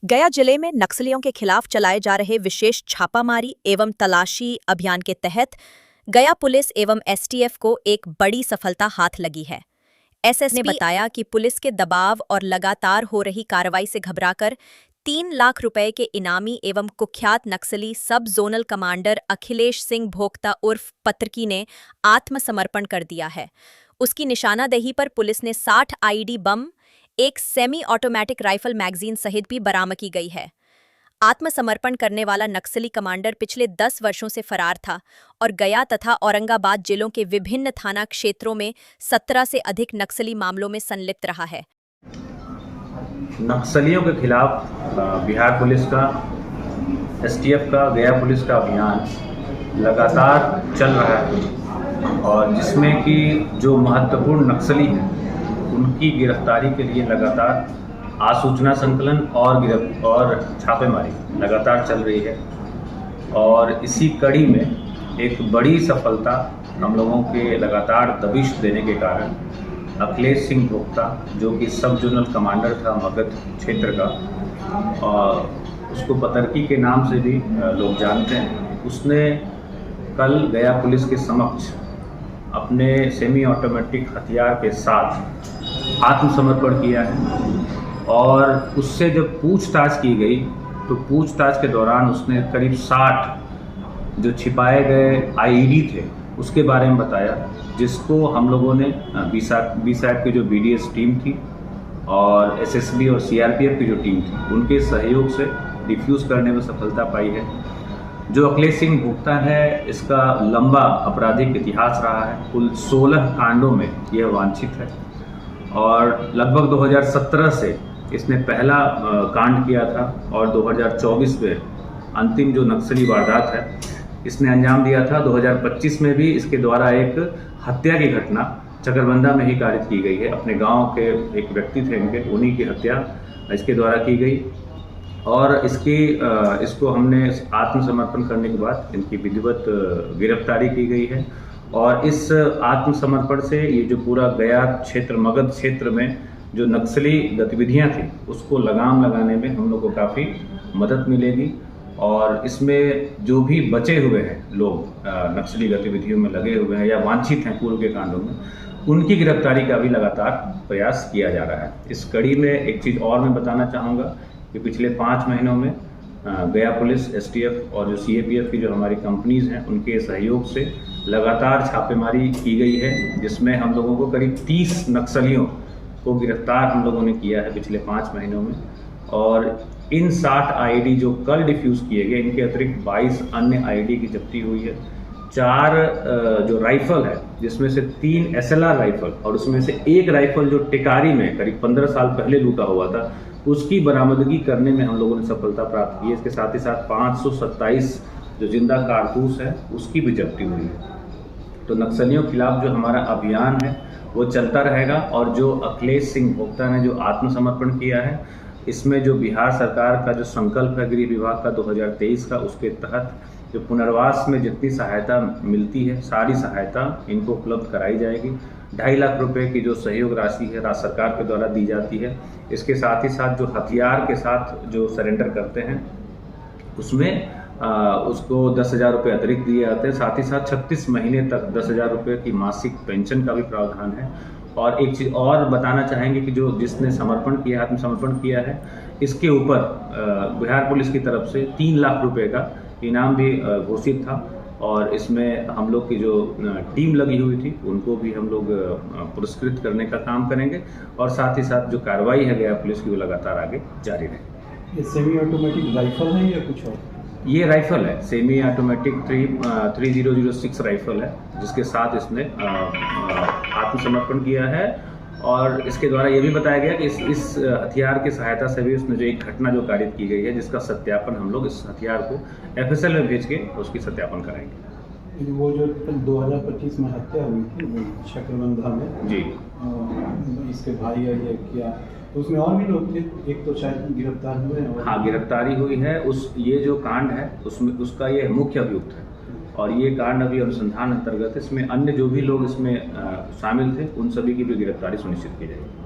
गया जिले में नक्सलियों के खिलाफ चलाए जा रहे विशेष छापामारी एवं तलाशी अभियान के तहत गया पुलिस एवं एसटीएफ को एक बड़ी सफलता हाथ लगी है। एसएसपी ने बताया कि पुलिस के दबाव और लगातार हो रही कार्रवाई से घबराकर 3 लाख रुपए के इनामी एवं कुख्यात नक्सली सब जोनल कमांडर अखिलेश सिंह भोक्ता उर्फ पत्रकी ने आत्मसमर्पण कर दिया है। उसकी निशानादेही पर पुलिस ने 60 आईईडी बम, एक सेमी ऑटोमेटिक राइफल मैगजीन सहित भी बरामद की गई है। आत्मसमर्पण करने वाला नक्सली कमांडर पिछले 10 वर्षों से फरार था और गया तथा औरंगाबाद जिलों के विभिन्न थाना क्षेत्रों में 17 से अधिक नक्सली मामलों में संलिप्त रहा है। नक्सलियों के खिलाफ बिहार पुलिस का, एसटीएफ का, गया पुलिस का अभियान लगातार चल रहा है और जिसमें कि जो महत्वपूर्ण नक्सली हैं उनकी गिरफ्तारी के लिए लगातार आसूचना संकलन और छापेमारी लगातार चल रही है। और इसी कड़ी में एक बड़ी सफलता हम लोगों के लगातार दबिश देने के कारण अखिलेश सिंह भोक्ता, जो कि सब जोनल कमांडर था मगध क्षेत्र का, और उसको पतरकी के नाम से भी लोग जानते हैं, उसने कल गया पुलिस के समक्ष अपने सेमी ऑटोमेटिक हथियार के साथ आत्मसमर्पण किया है। और उससे जब पूछताछ की गई तो पूछताछ के दौरान उसने करीब 60 जो छिपाए गए आईईडी थे उसके बारे में बताया, जिसको हम लोगों ने बीसैप की जो बीडीएस टीम थी और एसएसबी और सीआरपीएफ की जो टीम थी उनके सहयोग से डिफ्यूज़ करने में सफलता पाई है। जो अखिलेश सिंह भोक्ता है, इसका लंबा आपराधिक इतिहास रहा है। कुल 16 कांडों में यह वांछित है और लगभग 2017 से इसने पहला कांड किया था और 2024 में अंतिम जो नक्सली वारदात है इसने अंजाम दिया था। 2025 में भी इसके द्वारा एक हत्या की घटना चकरबंदा में ही कारित की गई है। अपने गांव के एक व्यक्ति थे इनके, उन्हीं की हत्या इसके द्वारा की गई और इसको हमने आत्मसमर्पण करने के बाद इनकी विधिवत गिरफ्तारी की गई है। और इस आत्मसमर्पण से ये जो पूरा गया क्षेत्र, मगध क्षेत्र में जो नक्सली गतिविधियां थी उसको लगाम लगाने में हम लोग को काफ़ी मदद मिलेगी। और इसमें जो भी बचे हुए हैं लोग नक्सली गतिविधियों में लगे हुए हैं या वांछित हैं पूर्व के कांडों में, उनकी गिरफ्तारी का भी लगातार प्रयास किया जा रहा है। इस कड़ी में एक चीज़ और मैं बताना चाहूँगा कि पिछले 5 महीनों में गया पुलिस, एसटीएफ और जो सीएपीएफ की जो हमारी कंपनीज़ हैं उनके सहयोग से लगातार छापेमारी की गई है, जिसमें हम लोगों को करीब 30 नक्सलियों को गिरफ्तार हम लोगों ने किया है पिछले 5 महीनों में। और इन 60 आईडी जो कल डिफ्यूज़ किए गए, इनके अतिरिक्त 22 अन्य आईडी की जब्ती हुई है। 4 जो राइफल है जिसमें से 3 एसएलआर राइफल और उसमें से एक राइफल जो टिकारी में करीब 15 साल पहले लूटा हुआ था उसकी बरामदगी करने में हम लोगों ने सफलता प्राप्त की है। इसके साथ ही साथ 527 जो जिंदा कारतूस है उसकी भी जब्ती हुई है। तो नक्सलियों के खिलाफ जो हमारा अभियान है वो चलता रहेगा। और जो अखिलेश सिंह भोक्ता ने जो आत्मसमर्पण किया है, इसमें जो बिहार सरकार का जो संकल्प है गृह विभाग का 2023 का, उसके तहत जो पुनर्वास में जितनी सहायता मिलती है सारी सहायता इनको उपलब्ध कराई जाएगी। 2.5 लाख रुपए की जो सहयोग राशि है राज्य सरकार के द्वारा दी जाती है। इसके साथ ही साथ जो हथियार के साथ जो सरेंडर करते हैं उसमें उसको 10,000 रुपये अतिरिक्त दिए जाते हैं। साथ ही साथ 36 महीने तक 10,000 रुपये की मासिक पेंशन का भी प्रावधान है। और एक चीज़ और बताना चाहेंगे कि जिसने समर्पण किया, आत्मसमर्पण किया है, इसके ऊपर बिहार पुलिस की तरफ से 3 लाख रुपये का इनाम भी घोषित था। और इसमें हम लोग की जो टीम लगी हुई थी उनको भी हम लोग पुरस्कृत करने का काम करेंगे। और साथ ही साथ जो कार्रवाई है गया पुलिस की वो लगातार आगे जारी रहेगी। ये सेमी ऑटोमेटिक राइफल है या कुछ और? ये राइफल है, सेमी ऑटोमेटिक 3006 राइफल है, जिसके साथ इसने आत्मसमर्पण किया है। और इसके द्वारा ये भी बताया गया कि इस हथियार की सहायता से भी उसने जो एक घटना जो कारित की गई है जिसका सत्यापन हम लोग इस हथियार को एफएसएल में भेज के उसकी सत्यापन कराएंगे। वो जो 2025 में हत्या हुई थी चकरबंदा में जी, इसके भाई है ये किया, तो उसमें और भी लोग थे, एक तो शायद गिरफ्तार हुए हैं। हाँ, गिरफ्तारी हुई है। ये जो कांड है उसमें उसका ये मुख्य अभियुक्त है और ये कांड अभी अनुसंधान अंतर्गत, इसमें अन्य जो भी लोग इसमें शामिल थे उन सभी की भी गिरफ्तारी सुनिश्चित की जाएगी।